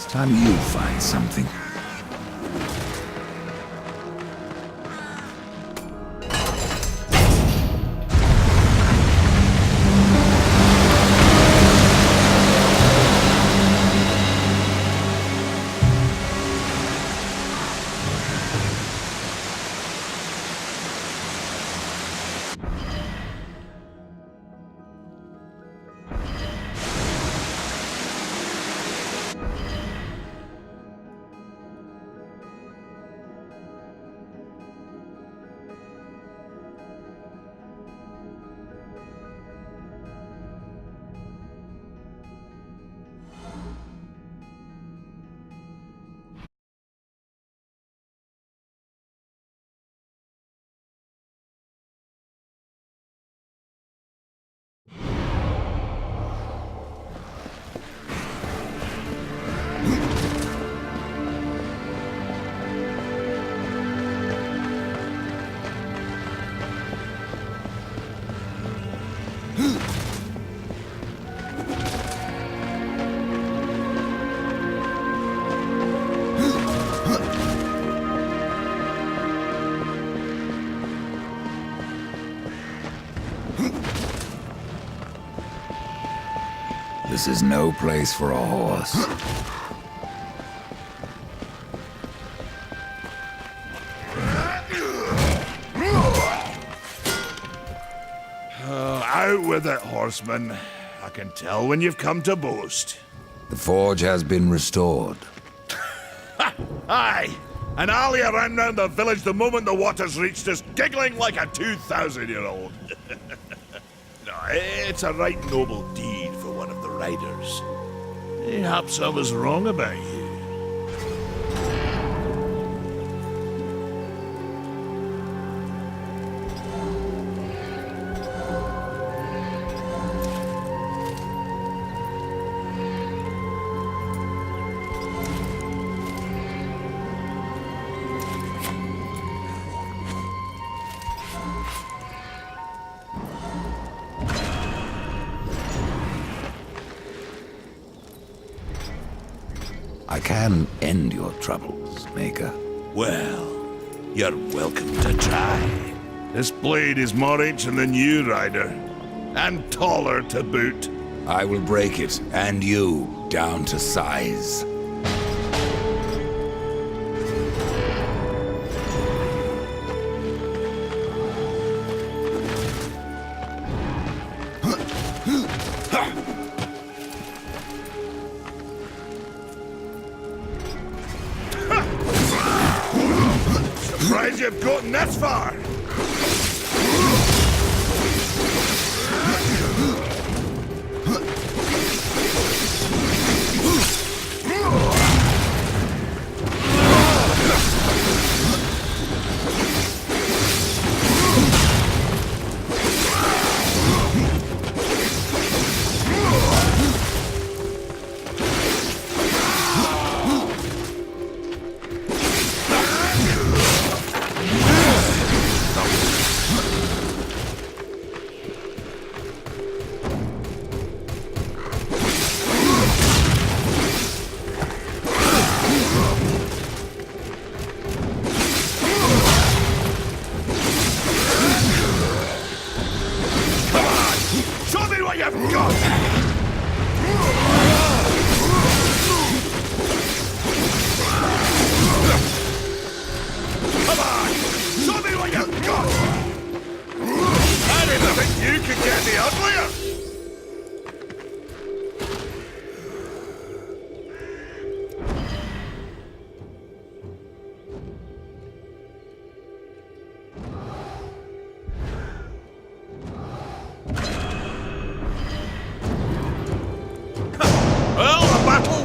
Time you find something. This is no place for a horse. Out with it, horseman. I can tell when you've come to boast. The forge has been restored. Aye! An alley ran round the village the moment the waters reached us, giggling like a 2,000-year-old. No, it's a right noble deed for one of the riders. Perhaps I was wrong about you. I can end your troubles, Maker. Well, you're welcome to try. This blade is more ancient than you, rider. And taller to boot. I will break it, and you, down to size. Surprised you've gotten this far!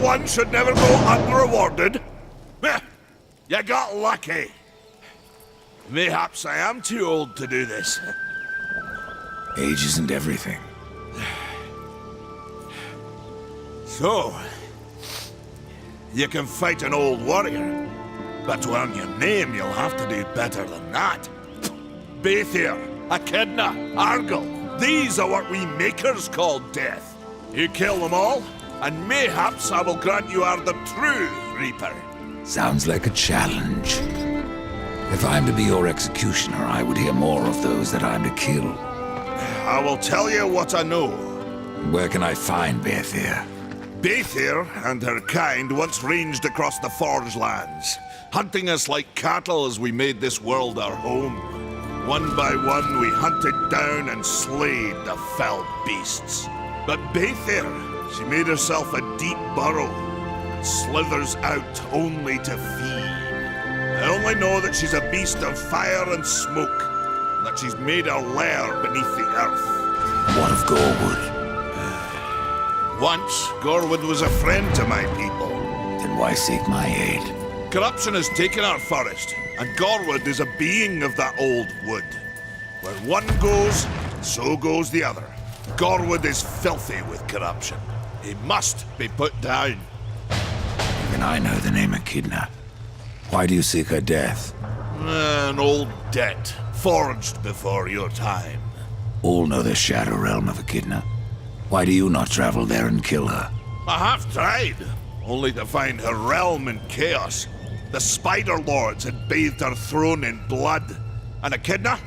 One should never go unrewarded. You got lucky. Mayhaps I am too old to do this. Age isn't everything. So, you can fight an old warrior, but to earn your name, you'll have to do better than that. Bathir, Echidna, Argyll, these are what we makers call death. You kill them all, and mayhaps I will grant you are the true Reaper. Sounds like a challenge. If I'm to be your executioner, I would hear more of those that I'm to kill. I will tell you what I know. Where can I find Bethir? Bethir and her kind once ranged across the Forge lands, hunting us like cattle as we made this world our home. One by one we hunted down and slayed the fell beasts. But Bethir, she made herself a deep burrow, and slithers out only to feed. I only know that she's a beast of fire and smoke, and that she's made her lair beneath the earth. What of Gorwood? Once, Gorwood was a friend to my people. Then why seek my aid? Corruption has taken our forest, and Gorwood is a being of that old wood. Where one goes, so goes the other. Gorwood is filthy with corruption. He must be put down. Even I know the name Echidna. Why do you seek her death? An old debt, forged before your time. All know the Shadow Realm of Echidna. Why do you not travel there and kill her? I have tried, only to find her realm in chaos. The Spider Lords had bathed her throne in blood, and Echidna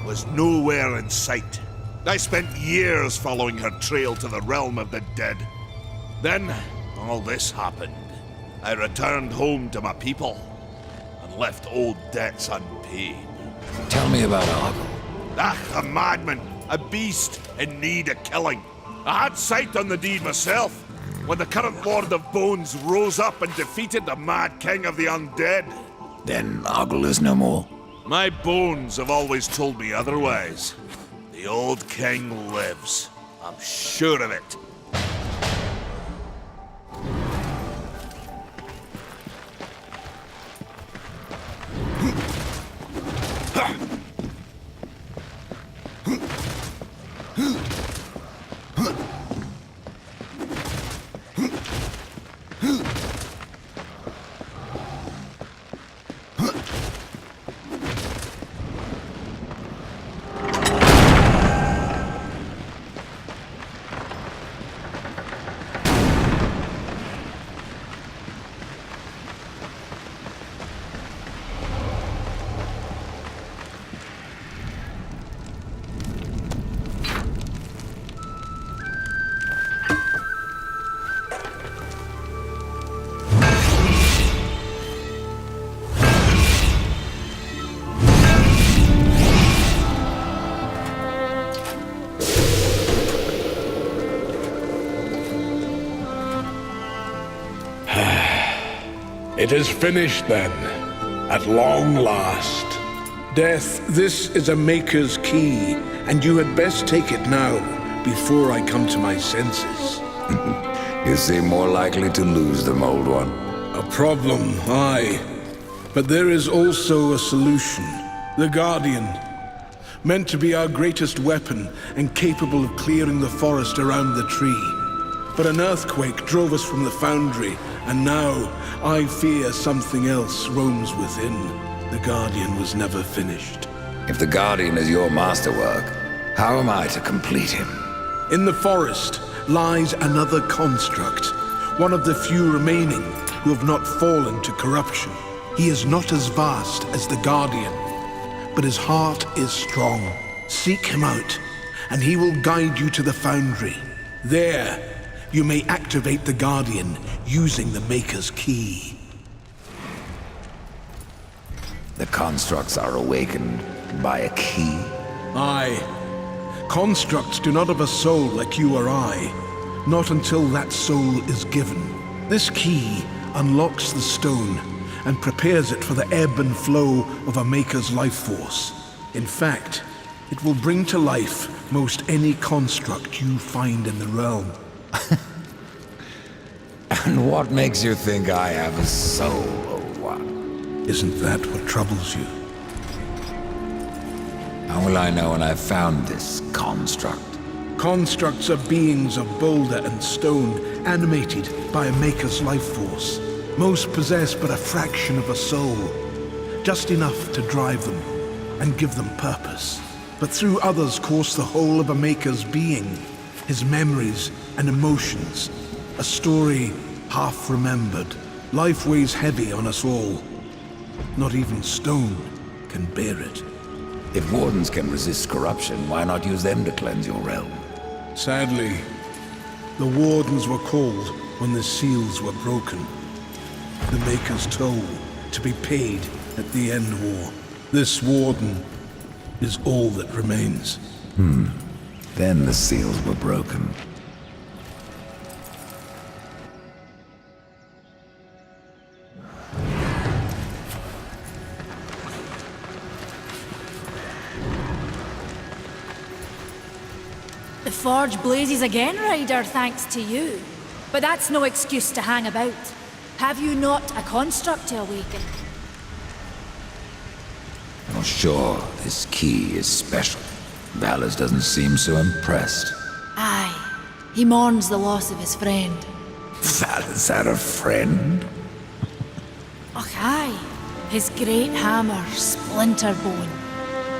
was nowhere in sight. I spent years following her trail to the realm of the dead. Then, all this happened. I returned home to my people, and left old debts unpaid. Tell me about Argyll. A madman, a beast in need of killing. I had sight on the deed myself, when the current Lord of Bones rose up and defeated the Mad King of the Undead. Then Argyll is no more. My bones have always told me otherwise. The old king lives. I'm sure of it. It is finished then, at long last. Death, this is a Maker's key, and you had best take it now, before I come to my senses. You seem more likely to lose them, old one. A problem, aye. But there is also a solution. The Guardian. Meant to be our greatest weapon, and capable of clearing the forest around the tree. But an earthquake drove us from the foundry, and now I fear something else roams within. The Guardian was never finished. If the Guardian is your masterwork, how am I to complete him? In the forest lies another construct, one of the few remaining who have not fallen to corruption. He is not as vast as the Guardian, but his heart is strong. Seek him out, and he will guide you to the foundry. There, you may activate the Guardian using the Maker's key. The constructs are awakened by a key? Aye. Constructs do not have a soul like you or I, not until that soul is given. This key unlocks the stone and prepares it for the ebb and flow of a Maker's life force. In fact, it will bring to life most any construct you find in the realm. And what makes you think I have a soul, old one? Isn't that what troubles you? How will I know when I've found this construct? Constructs are beings of boulder and stone, animated by a Maker's life force. Most possess but a fraction of a soul, just enough to drive them and give them purpose. But through others course the whole of a Maker's being, his memories and emotions. A story half remembered. Life weighs heavy on us all. Not even stone can bear it. If wardens can resist corruption, why not use them to cleanse your realm? Sadly, the wardens were called when the seals were broken. The Maker's toll to be paid at the end war. This warden is all that remains. Then the seals were broken. The forge blazes again, Ryder, thanks to you. But that's no excuse to hang about. Have you not a construct to awaken? Well, sure, this key is special. Valus doesn't seem so impressed. Aye. He mourns the loss of his friend. Valus had a friend? Och, aye. His great hammer, Splinterbone.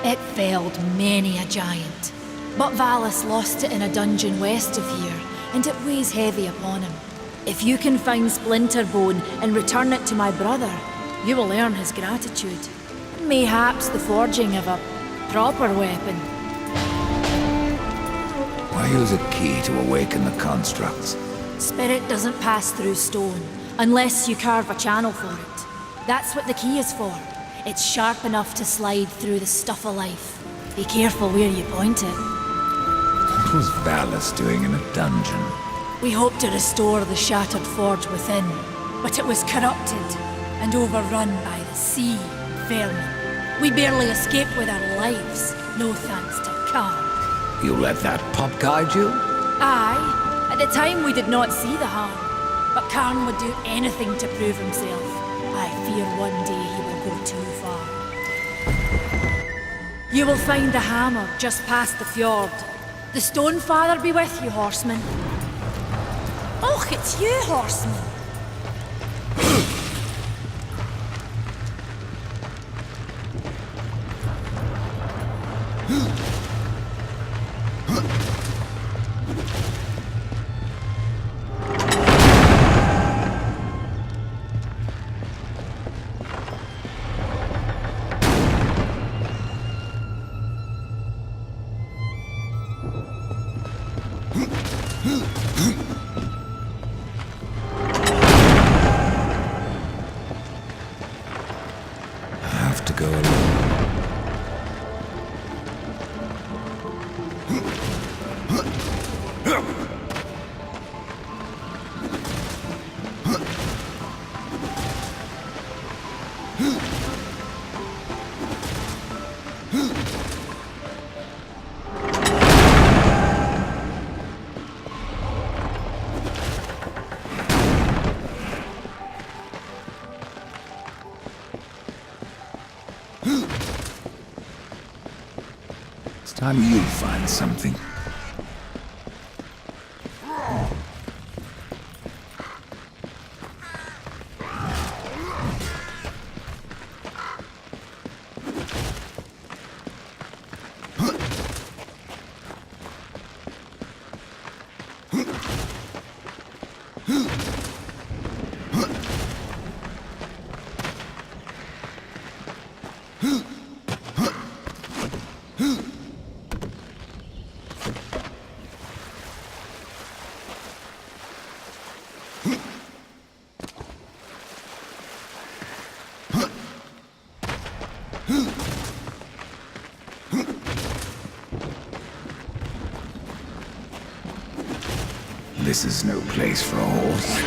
It felled many a giant. But Valus lost it in a dungeon west of here, and it weighs heavy upon him. If you can find Splinterbone and return it to my brother, you will earn his gratitude. Mayhaps the forging of a proper weapon. Why use a key to awaken the constructs? Spirit doesn't pass through stone, unless you carve a channel for it. That's what the key is for. It's sharp enough to slide through the stuff of life. Be careful where you point it. What was Valus doing in a dungeon? We hoped to restore the shattered forge within, but it was corrupted and overrun by the sea vermin. We barely escaped with our lives, no thanks to Khan. You let that pup guide you? Aye, at the time we did not see the harm, but Khan would do anything to prove himself. I fear one day he will go too far. You will find the hammer just past the fjord. The Stone Father be with you, horseman. Och, it's you, horseman! To go alone. It's time you find something. This is no place for a horse.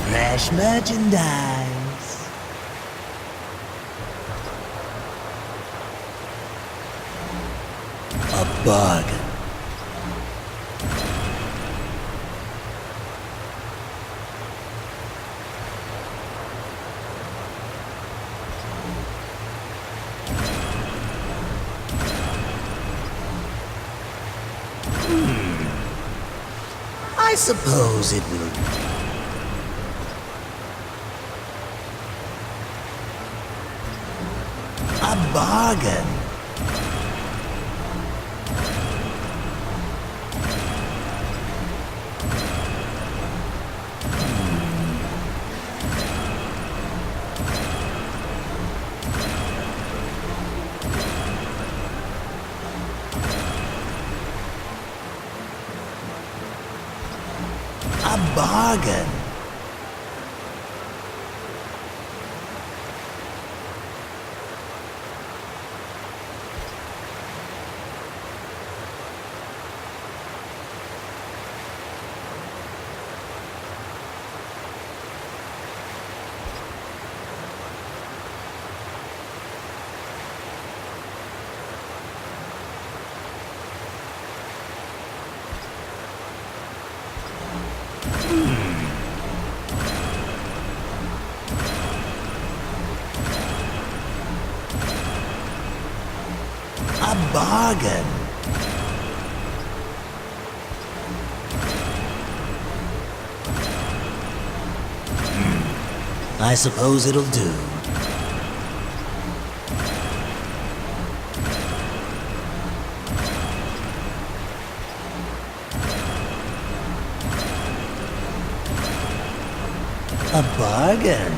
Fresh merchandise. A bargain. I suppose it will. A bargain. A bargain. A bargain. I suppose it'll do. A bargain.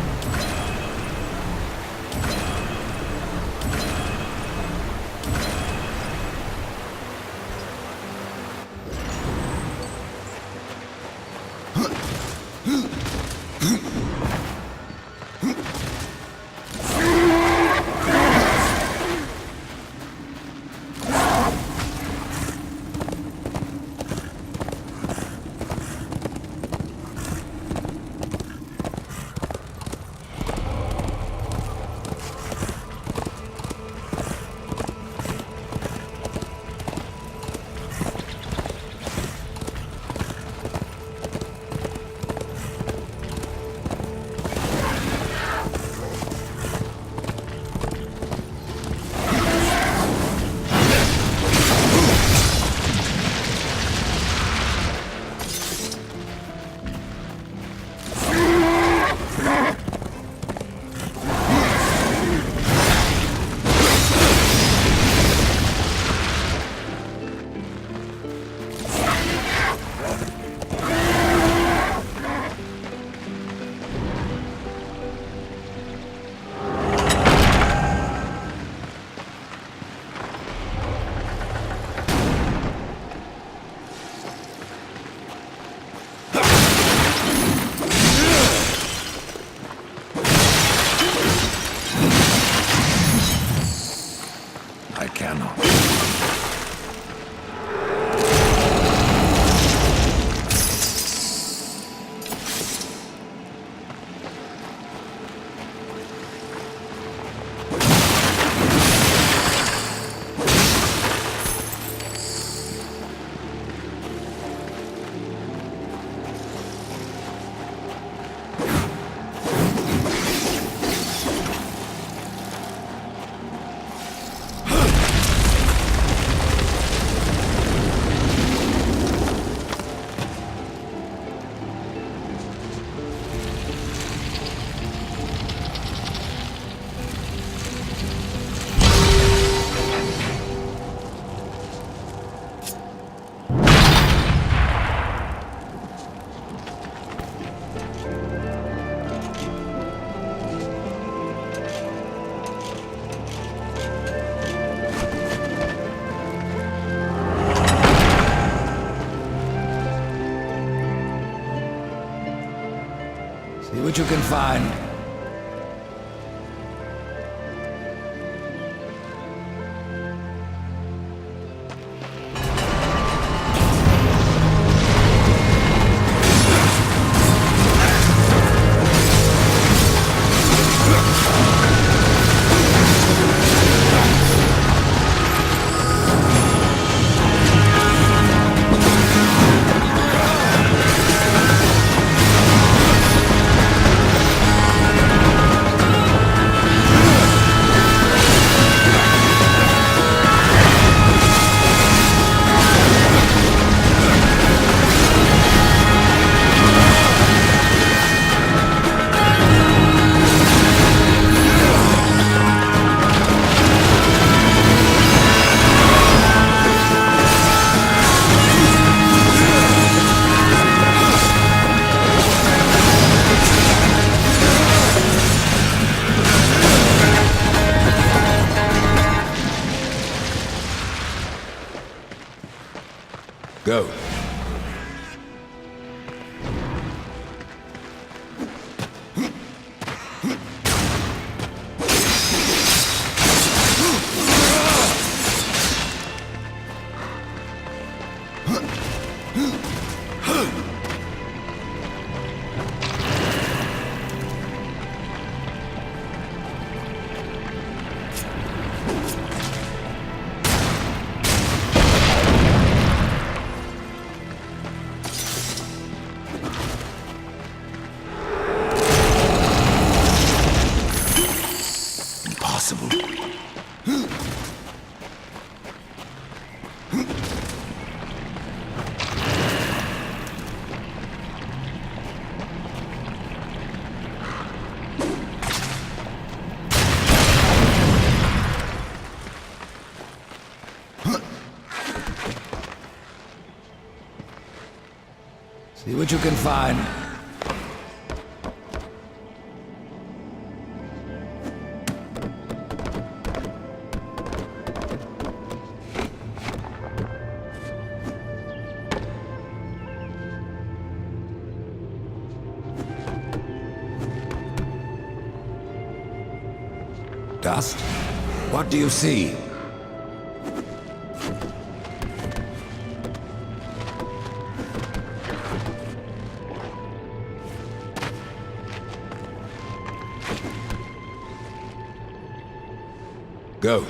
I cannot. See what you can find. See what you can find. Dust? What do you see? Go.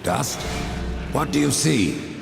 Dust? What do you see?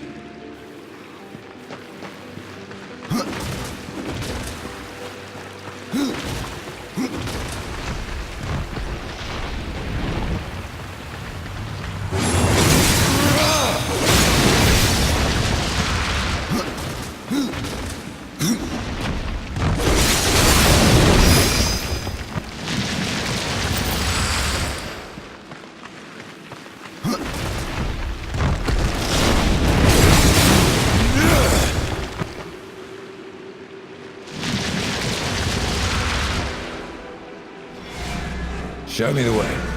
Show me the way.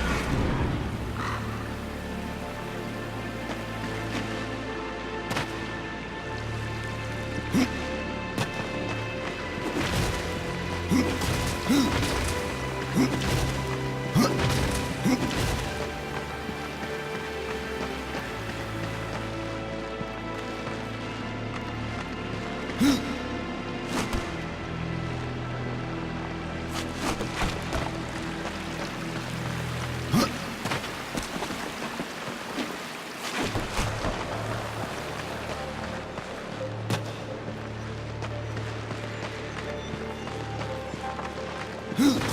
Huh?